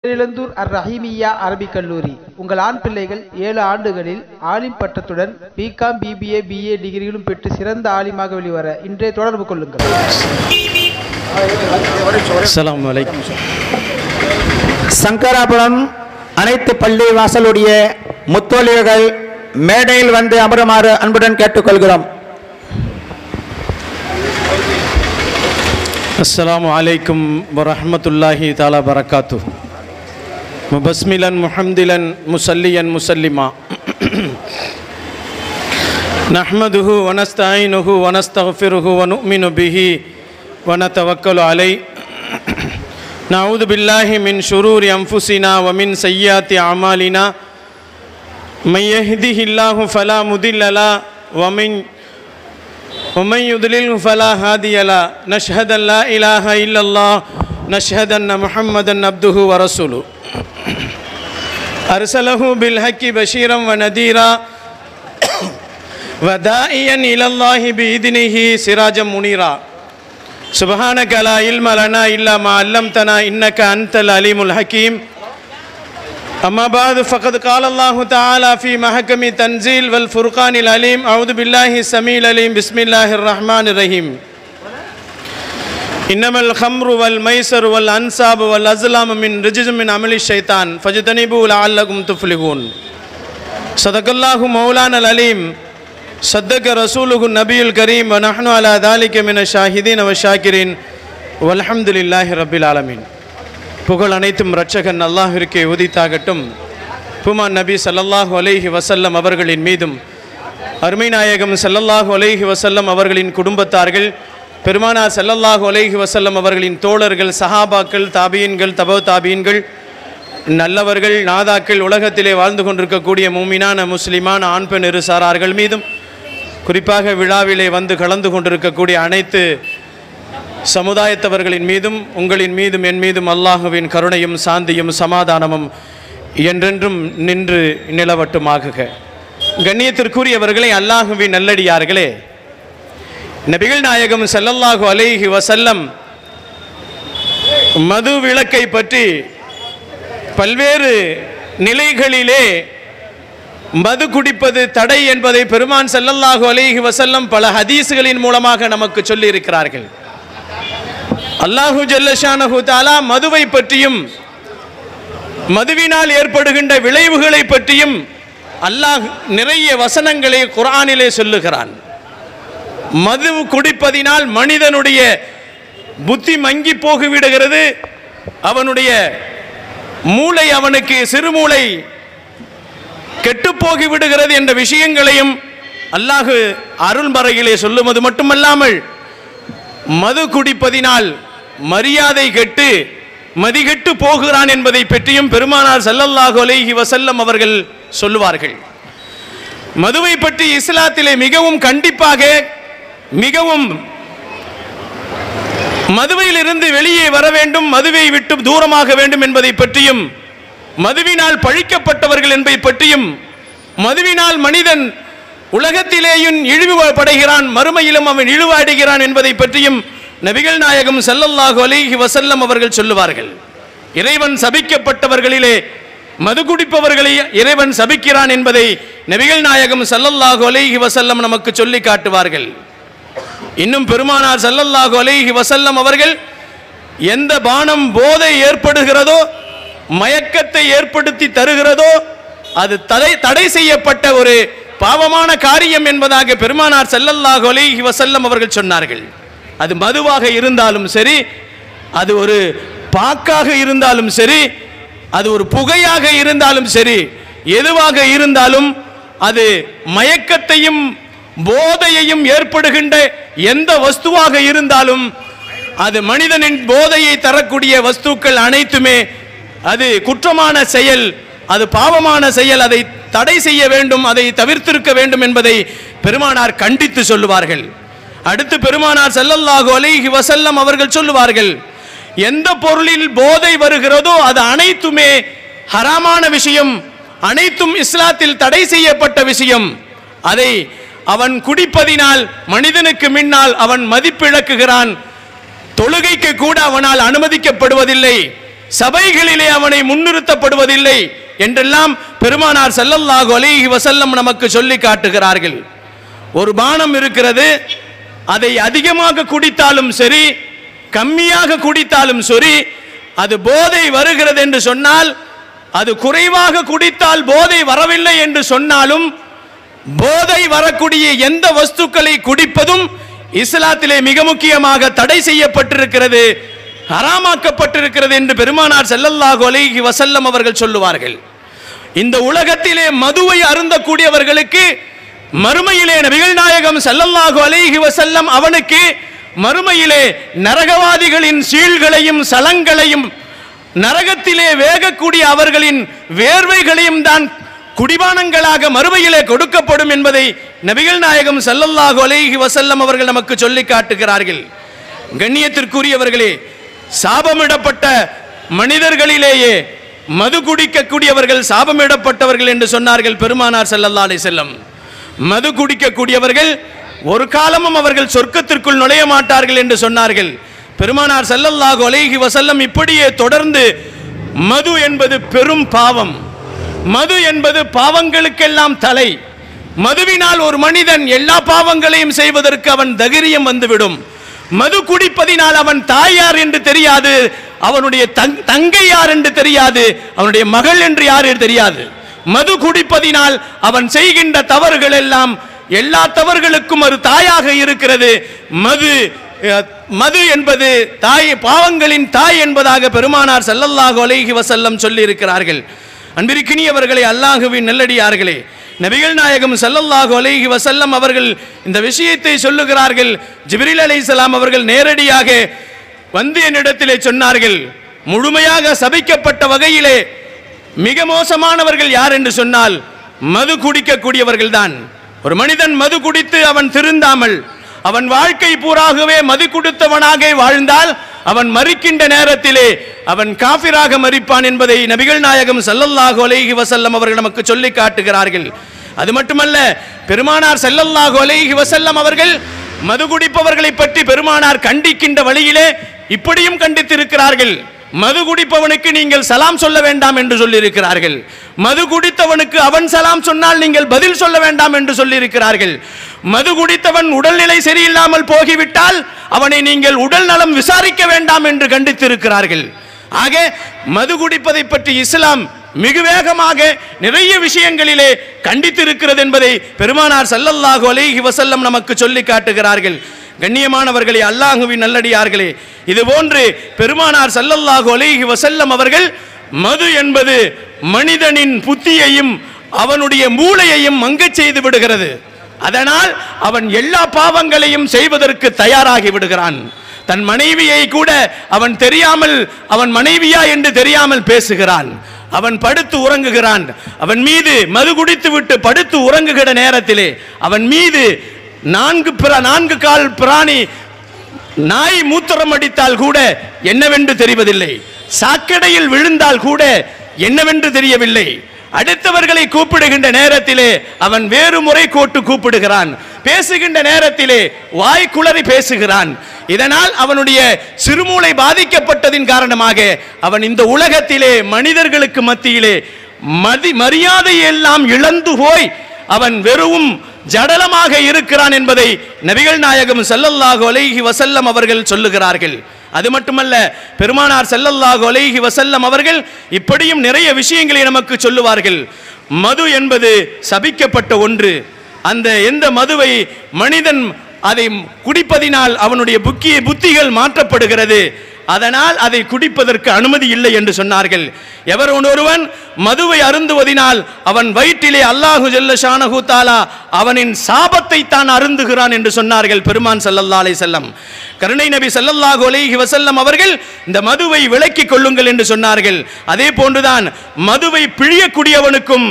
பேரிழந்தூர் அர்-ரஹீமிய்யா Arabic கல்லூரி உங்கள் ஆண் பிள்ளைகள் 7 ஆண்டுகளில் ஆலிம் பட்டத்துடன் பிகாம், பிபிஏ, பிஏ டிகிரிகளும் பெற்று சிறந்த ஆலிமாக வெளிவர இன்றே தொடர்பு கொள்ளுங்கள். அஸ்ஸலாமு அலைக்கும். சங்கராபுரம் அனைத்து பள்ளி வாசலுடைய முத்தோழியர்கள் மேடையில் வந்து அமருமாறு அன்புடன் கேட்டுக்கொள்கிறோம். அஸ்ஸலாமு அலைக்கும் வரஹ்மத்துல்லாஹி தஆலா பரக்காத்துஹு. முபஸ்மிலன் முஹம்திலன் முஸல்லியன் முஸல்லிமா நஹ்மதுஹு வ நஸ்தஈனுஹு வ நஸ்தக்ஃபிருஹு வ நுஅ்மினு பிஹி வ நதவக்கலு அலைஹி. நஊது பில்லாஹி மின் ஷுரூரி அன்ஃபுஸினா வ மின் ஸய்யிஆத்தி அமாலினா. மை யஹ்திஹில்லாஹு ஃபலா முதில்ல லஹு வ மன் யுத்லில்ஹு ஃபலா ஹாதிய லஹு. நஷ்ஹது அன் லா இலாஹா இல்லல்லாஹ் நஷ்ஹது அன்ன முஹம்மதன் அப்துஹு வ ரசூலுஹு. அர்ஸலஹு பில் ஹக்கி பஷீரன் வ நதீரா வ தாஇயன் இலல்லாஹி பிஇذனிஹி சிராஜம் முனீரா. சுப்ஹானக லா இல்ம லனா இல்லா மா அல்லம்தனா இன்னக அன்தல் அலீமுல் ஹக்கீம். அம்மா பாது ஃபகத் கால அல்லாஹு தஆலா ஃபீ மஹகமி தன்சீல் வல் ஃபுர்கானில் அலீம். அஊது பில்லாஹி ஸமீல் அலீம். பிஸ்மில்லாஹிர் ரஹ்மானிர் ரஹீம். இன்னமல் ஹம்ரு வல் மைஸரு வல் அன்சாபு வல் அஸ்லாமு மின் ரிஜ்ஸும் மின் அமலி ஷைத்தான் ஃபஜ்தனிபு லஅல்லகும் துஃப்லிஹூன். ஸதகல்லாஹு மௌலானல் அலீம். ஸதக ரசூலுஹு நபியுல் கரீம் வ நஹ்னு அலா தாலிக மினஷ் ஷாஹிதீன் வ ஷாக்கிரீன் வல்ஹம்துலில்லாஹி ரப்பில் ஆலமீன். புகழ் அனைத்தும் இரட்சகன் அல்லாஹ்விற்கே உரித்தாகட்டும். புமான் நபி ஸல்லல்லாஹு அலைஹி வஸல்லம் அவர்களின் மீதும் அருமை நாயகம் ஸல்லல்லாஹு அலைஹி வஸல்லம் அவர்களின் குடும்பத்தார்கள், பெருமானார் ஸல்லல்லாஹு அலைஹி வஸல்லம் அவர்களின் தோழர்கள், சஹாபாக்கள், தாபீன்கள், தபோ தாபீன்கள், நல்லவர்கள், நாதாக்கள், உலகத்திலே வாழ்ந்து கொண்டிருக்கக்கூடிய மூமினான முஸ்லிமான ஆண் பெண் இரு சாரார்கள் மீதும், குறிப்பாக விழாவிலே வந்து கலந்து கொண்டிருக்கக்கூடிய அனைத்து சமுதாயத்தவர்களின் மீதும் உங்களின் மீதும் என் மீதும் அல்லாஹுவின் கருணையும் சாந்தியும் சமாதானமும் என்றென்றும் நின்று நிலவட்டுமாகுக. கண்ணியத்திற்குரியவர்களே, அல்லாஹுவின் நல்லடியார்களே, நபிகள் நாயகம் ஸல்லல்லாஹு அலைஹி வஸல்லம் மது விலக்கை பற்றி பல்வேறு நிலைகளிலே மது குடிப்பது தடை என்பதை பெருமான் ஸல்லல்லாஹு அலைஹி வஸல்லம் பல ஹதீஸ்களின் மூலமாக நமக்கு சொல்லி இருக்கிறார்கள். அல்லாஹு ஜல்ல ஷானஹு தஆலா மதுவை பற்றியும் மதுவினால் ஏற்படுகின்ற விளைவுகளை பற்றியும் அல்லாஹ் நிறைய வசனங்களை குர்ஆனிலே சொல்லுகிறான். மது குடிப்பதினால் மனிதனுடைய புத்தி மங்கி போகிவிடுகிறது, அவனுடைய மூளை, அவனுக்கு சிறுமூளை கெட்டுப்போகி விடுகிறது என்ற விஷயங்களையும் அல்லாஹ் அருள்மறையிலே சொல்லுவது மட்டுமல்லாமல் மது குடிப்பதினால் மரியாதை கெட்டு மதிகெட்டு போகிறான் என்பதை பற்றியும் பெருமானார் ஸல்லல்லாஹு அலைஹி வஸல்லம் அவர்கள் சொல்லுவார்கள். மதுவை பற்றி இஸ்லாத்திலே மிகவும் கண்டிப்பாக, மிகவும் மதுவையிலிருந்து வெளியே வர வேண்டும், மதுவை விட்டு தூரமாக வேண்டும் என்பதை பற்றியும், மதுவினால் பழிக்கப்பட்டவர்கள் என்பதை பற்றியும், மதுவினால் மனிதன் உலகத்திலேயும் இழிவுபடுகிறான், மறுமையிலும் அவன் இழிவடைகிறான் என்பதை பற்றியும் நபிகள் நாயகம் ஸல்லல்லாஹு அலைஹி வஸல்லம் அவர்கள் சொல்லுவார்கள். இறைவன் சபிக்கப்பட்டவர்களிலே மது குடிப்பவர்களை இறைவன் சபிக்கிறான் என்பதை நபிகள் நாயகம் ஸல்லல்லாஹு அலைஹி வஸல்லம் நமக்கு சொல்லி காட்டுவார்கள். இன்னும் பெருமானார் ஸல்லல்லாஹு அலைஹி வஸல்லம் அவர்கள் எந்த பானம் போதை ஏற்படுகிறதோ, மயக்கத்தை ஏற்படுத்தி தருகிறதோ, அது தடை செய்யப்பட்ட ஒரு பாவமான காரியம் என்பதாக பெருமானார் ஸல்லல்லாஹு அலைஹி வஸல்லம் அவர்கள் சொன்னார்கள். அது மதுவாக இருந்தாலும் சரி, அது ஒரு பாக்காக இருந்தாலும் சரி, அது ஒரு புகையாக இருந்தாலும் சரி, எதுவாக இருந்தாலும் அது மயக்கத்தையும் போதையையும் ஏற்படுகின்ற எந்த வஸ்துவாக இருந்தாலும், அது மனிதனின் போதையை தரக்கூடிய வஸ்துக்கள் அனைத்துமே அது குற்றமான செயல், அது பாவமான செயல், அதை தடை செய்ய வேண்டும், அதை தவிர்த்திருக்க வேண்டும் என்பதை பெருமானார் கண்டித்து சொல்லுவார்கள். அடுத்து பெருமானார் ஸல்லல்லாஹு அலைஹி வஸல்லம் அவர்கள் சொல்லுவார்கள், எந்த பொருளில் போதை வருகிறதோ அது அனைத்துமே ஹராமான விஷயம், அனைத்தும் இஸ்லாத்தில் தடை செய்யப்பட்ட விஷயம். அதை அவன் குடிப்பதினால் மனிதனுக்கு முன்னால் அவன் மதிப்பிழக்குகிறான், தொழுகைக்கு கூட அவனால் அனுமதிக்கப்படுவதில்லை, சபைகளிலே அவனை முன்னிறுத்தப்படுவதில்லை என்றெல்லாம் பெருமானார் ஸல்லல்லாஹு அலைஹி வஸல்லம் நமக்கு சொல்லி காட்டுகிறார்கள். ஒரு பானம் இருக்கிறது, அதை அதிகமாக குடித்தாலும் சரி கம்மியாக குடித்தாலும் சரி, அது போதை வருகிறது என்று சொன்னால், அது குறைவாக குடித்தால் போதை வரவில்லை என்று சொன்னாலும், போதை வரக்கூடிய எந்த வஸ்துக்களை குடிப்பதும் இஸ்லாத்திலே மிக முக்கியமாக தடை செய்யப்பட்டிருக்கிறது, ஹராமாக்கப்பட்டிருக்கிறது என்று பெருமானார் ஸல்லல்லாஹு அலைஹி வஸல்லம் அவர்கள் சொல்லுவார்கள். இந்த உலகத்திலே மதுவை அருந்தக்கூடியவர்களுக்கு மறுமையிலே நபிகள் நாயகம் ஸல்லல்லாஹு அலைஹி வஸல்லம் அவனுக்கு மறுமையிலே நரகவாதிகளின் சீழ்களையும் சலங்களையும் நரகத்திலே வேகக்கூடிய அவர்களின் வேர்வைகளையும் தான் குடிபானங்களாக மறுமையிலே கொடுக்கப்படும் என்பதை நபிகள் நாயகம் ஸல்லல்லாஹு அலைஹி வஸல்லம் அவர்கள் நமக்கு சொல்லி காட்டுகிறார்கள். கண்ணியத்திற்குரியவர்களே, சாபமிடப்பட்ட மனிதர்களிலேயே மது குடிக்கக்கூடியவர்கள் சாபமிடப்பட்டவர்கள் என்று சொன்னார்கள் பெருமானார் ஸல்லல்லாஹு அலைஹி வஸல்லம். மது குடிக்கக்கூடியவர்கள் ஒரு காலமும் அவர்கள் சொர்க்கத்திற்குள் நுழைய மாட்டார்கள் என்று சொன்னார்கள் பெருமானார் ஸல்லல்லாஹு அலைஹி வஸல்லம். இப்படியே தொடர்ந்து மது என்பது பெரும் பாவம், மது என்பது பாவங்களுக்கெல்லாம் தலை. மதுவினால் ஒரு மனிதன் எல்லா பாவங்களையும் செய்வதற்கு அவன் தைரியம் வந்துவிடும். மது குடிப்பதினால் அவன் தாயார் என்று தெரியாது, அவனுடைய தங்கை யார் என்று தெரியாது, அவனுடைய மகள் என்று யார் என்று தெரியாது. மது குடிப்பதினால் அவன் செய்கின்ற தவறுகள் எல்லாம் எல்லா தவறுகளுக்கும் ஒரு தாயாக இருக்கிறது. மது என்பது தாய், பாவங்களின் தாய் என்பதாக பெருமானார் ஸல்லல்லாஹு அலைஹி வஸல்லம் சொல்லி இருக்கிறார்கள். அன்பிற்கினியவர்களே, அல்லாஹ்வின் நல்லடியார்களே, நபிகள் நாயகம் ஸல்லல்லாஹு அலைஹி வஸல்லம் அவர்கள் இந்த விஷயத்தை சொல்லுகிறார்கள். ஜிப்ரீல் அலைஹிஸ்ஸலாம் அவர்கள் நேரடியாக வந்து என்னிடத்திலே சொன்னார்கள், முழுமையாக சபிக்கப்பட்ட வகையிலே மிக மோசமானவர்கள் யார் என்று சொன்னால் மது குடிக்கக்கூடியவர்கள் தான். ஒரு மனிதன் மது குடித்து அவன் திருந்தாமல் அவன் வாழ்க்கை பூராகவே மது குடித்தவனாக வாழ்ந்தால் அவன் மரிக்கின்ற நேரத்திலே அவன் காஃபிராக மரிப்பான் என்பதை நபிகள் நாயகம் ஸல்லல்லாஹு அலைஹி வஸல்லம் அவர்கள் நமக்கு சொல்லி காட்டுகிறார்கள். அது மட்டுமல்ல, பெருமானார் ஸல்லல்லாஹு அலைஹி வஸல்லம் அவர்கள் மது குடிப்பவர்களை பற்றி பெருமானார் கண்டிக்கின்ற வழியிலே இப்படியும் கண்டித்திருக்கிறார்கள். மது குடிப்பவனுக்கு நீங்கள் சலாம் சொல்ல வேண்டாம் என்று சொல்லியிருக்கிறார்கள். மது குடித்தவனுக்கு அவன் சலாம் சொன்னால் நீங்கள் பதில் சொல்ல வேண்டாம் என்று சொல்லியிருக்கிறார்கள். மது குடித்தவன் உடல்நிலை சரியில்லாமல் போகிவிட்டால் அவனை நீங்கள் உடல் நலம் விசாரிக்க வேண்டாம் என்று கண்டித்திருக்கிறார்கள். ஆக மது குடிப்பதை பற்றி இஸ்லாம் மிக வேகமாக நிறைய விஷயங்களிலே கண்டித்திருக்கிறது என்பதை பெருமானார் ஸல்லல்லாஹு அலைஹி வஸல்லம் நமக்கு சொல்லி காட்டுகிறார்கள். கண்ணியமானவர்களே, அல்லாஹ்வின் நல்லடியார்களே, இதுபோன்று பெருமானார் ஸல்லல்லாஹு அலைஹி வஸல்லம் அவர்கள் மது என்பது மனிதனின் புத்தியையும் அவனுடைய மூளையையும் மங்கச் செய்து விடுகிறது. அதனால் அவன் எல்லா பாவங்களையும் செய்வதற்கு தயாராகி விடுகிறான். தன் மனைவியை கூட அவன் தெரியாமல், அவன் மனைவியா என்று தெரியாமல் பேசுகிறான். அவன் படுத்து உறங்குகிறான். அவன் மீது மது குடித்து விட்டு படுத்து உறங்குகிற நேரத்திலே அவன் மீது நான்கு கால் பிராணி நாய் மூத்திரம் அடித்தால் கூட என்னவென்று தெரிவதில்லை. சாக்கடையில் விழுந்தால் கூட என்னவென்று தெரியவில்லை. அடுத்தவர்களை கூப்பிடுகின்ற நேரத்திலே அவன் வேறு முறை கோட்டு கூப்பிடுகிறான். பேசுகின்ற நேரத்திலே வாய் குளறி பேசுகிறான். இதனால் அவனுடைய சிறுமூளை பாதிக்கப்பட்டதின் காரணமாக அவன் இந்த உலகத்திலே மனிதர்களுக்கு மத்தியிலே மரியாதையை எல்லாம் இழந்து போய் அவன் வெறும் ஜடலமாக இருக்கிறான் என்பதை நபிகள் நாயகம் ஸல்லல்லாஹு அலைஹி வஸல்லம் அவர்கள் சொல்லுகிறார்கள். அது மட்டுமல்ல, பெருமானார் ஸல்லல்லாஹு அலைஹி வஸல்லம் அவர்கள் இப்படியும் நிறைய விஷயங்களை நமக்கு சொல்லுவார்கள். மது என்பது சபிக்கப்பட்ட ஒன்று. அந்த எந்த மதுவை மனிதன் அதை குடிப்பதினால் அவனுடைய புத்திகள் மாற்றப்படுகிறது. அதனால் அதை குடிப்பதற்கு அனுமதி இல்லை என்று சொன்னார்கள். எவர் ஒருவன் மதுவை அருந்துவதினால் அவன் வயிற்றிலே அல்லாஹு ஜல்ல ஷானஹு தஆலா அவனின் சாபத்தை தான் அருந்துகிறான் என்று சொன்னார்கள் பெருமான் ஸல்லல்லாஹு அலைஹி வஸல்லம். கருணை நபி ஸல்லல்லாஹு அலைஹி வஸல்லம் அவர்கள் இந்த மதுவை விலக்கிக் கொள்ளுங்கள் என்று சொன்னார்கள். அதே போன்றுதான் மதுவை பிழியக்கூடியவனுக்கும்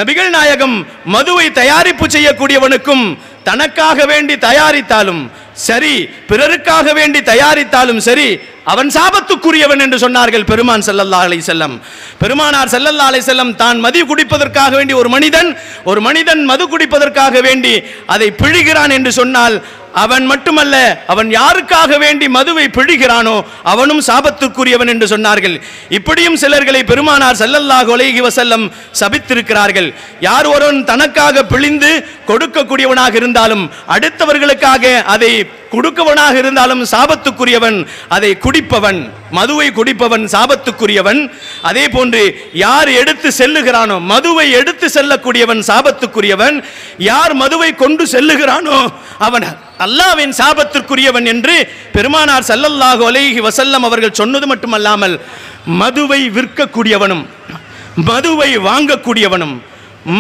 நபிகள் நாயகம் மதுவை தயாரிப்பு செய்யக்கூடியவனுக்கும் தனக்காக வேண்டி தயாரித்தாலும் சரி, பிறருக்காக வேண்டி தயாரித்தாலும் சரி, அவன் சாபத்துக்குரியவன் என்று சொன்னார்கள் பெருமான் ஸல்லல்லாஹு அலைஹி வஸல்லம். பெருமானார் ஸல்லல்லாஹு அலைஹி வஸல்லம் தான் மது குடிப்பதற்காக வேண்டி ஒரு மனிதன் மது குடிப்பதற்காக வேண்டி அதை பிழிகிறான் என்று சொன்னால் அவன் மட்டுமல்ல, அவன் யாருக்காக வேண்டி மதுவை பிழிகிறானோ அவனும் சாபத்துக்குரியவன் என்று சொன்னார்கள். இப்படியும் சிலர்களை பெருமானார் ஸல்லல்லாஹு அலைஹி வஸல்லம் சபித்திருக்கிறார்கள். யார் ஒருவன் தனக்காக பிழிந்து கொடுக்கக்கூடியவனாக இருந்தாலும், அடுத்தவர்களுக்காக அதை கொடுக்கவனாக இருந்தாலும் சாபத்துக்குரியவன். அதை குடிப்பவன், மதுவை குடிப்பவன் சாபத்துக்குரியவன். அதே போன்று யார் எடுத்து செல்லுகிறானோ, மதுவை எடுத்து செல்லக்கூடியவன் சாபத்துக்குரியவன். யார் மதுவை கொண்டு செல்லுகிறானோ அவன் அல்லாஹ்வின் சாபத்திற்குரியவன் என்று பெருமானார் ஸல்லல்லாஹு அலைஹி வஸல்லம் அவர்கள் சொன்னது மட்டுமல்லாமல், மதுவை விற்கக்கூடியவனும், மதுவை வாங்கக்கூடியவனும்,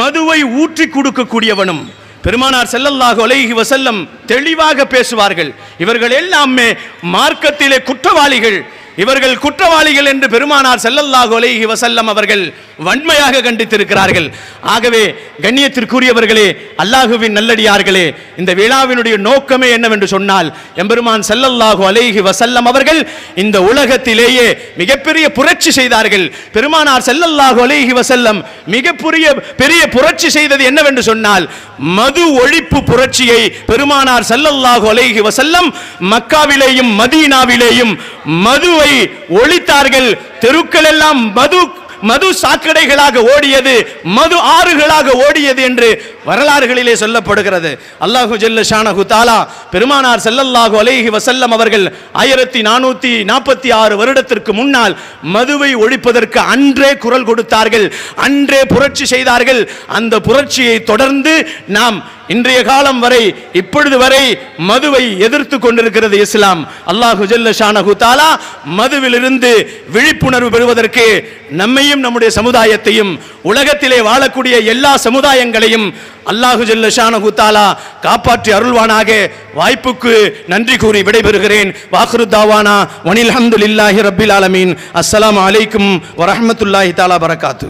மதுவை ஊற்றி கொடுக்கக்கூடியவனும் பெருமானார் ஸல்லல்லாஹு அலைஹி வஸல்லம் தெளிவாக பேசுவார்கள். இவர்கள் எல்லாமே மார்க்கத்திலே குற்றவாளிகள், இவர்கள் குற்றவாளிகள் என்று பெருமானார் ஸல்லல்லாஹு அலைஹி வஸல்லம் அவர்கள் வன்மையாக கண்டித்திருக்கிறார்கள். ஆகவே கண்ணியத்திற்குரியவர்களே, அல்லாஹுவின் நல்லடியார்களே, இந்த விழாவினுடைய நோக்கமே என்னவென்று சொன்னால், எம்பெருமான் ஸல்லல்லாஹு அலைஹி வஸல்லம் அவர்கள் இந்த உலகத்திலேயே மிகப்பெரிய புரட்சி செய்தார்கள். பெருமானார் ஸல்லல்லாஹு அலைஹி வஸல்லம் பெரிய புரட்சி செய்தது என்னவென்று சொன்னால், மது ஒழிப்பு புரட்சியை பெருமானார் ஸல்லல்லாஹு அலைஹி வஸல்லம் மக்காவிலேயும் மதீனாவிலேயும் மதுவை ஒழித்தார்கள். தெருக்கள் எல்லாம் மது சாக்கடைகளாக ஓடியது, மது ஆறுகளாக ஓடியது என்று வரலாறுகளிலே சொல்லப்படுகிறது. அல்லாஹு ஜல்ல ஷானஹு தஆலா பெருமானார் ஸல்லல்லாஹு அலைஹி வஸல்லம் அவர்கள் 1446 வருடத்திற்கு முன்னால் மதுவை ஒழிப்பதற்கு அன்றே குரல் கொடுத்தார்கள், அன்றே புரட்சி செய்தார்கள். அந்த புரட்சியை தொடர்ந்து நாம் இன்றைய காலம் வரை, இப்பொழுது வரை மதுவை எதிர்த்து கொண்டிருக்கிறது இஸ்லாம். அல்லாஹு ஜல்ல ஷானஹு தஆலா மதுவிலிருந்து விழிப்புணர்வு பெறுவதற்கு நம்மையும் நம்முடைய சமுதாயத்தையும் உலகத்திலே வாழக்கூடிய எல்லா சமுதாயங்களையும் அல்லாஹு ஜல்ல ஷானஹு தஆலா காப்பாற்றி அருள்வானாக. வாய்ப்புக்கு நன்றி கூறி விடைபெறுகிறேன். வாஹிரு தாவானா வனில் ஹம்துலில்லாஹி ரப்பில் ஆலமீன். அஸ்ஸலாமு அலைக்கும் வரஹ்மத்துல்லாஹி தஆலா பரகாத்து.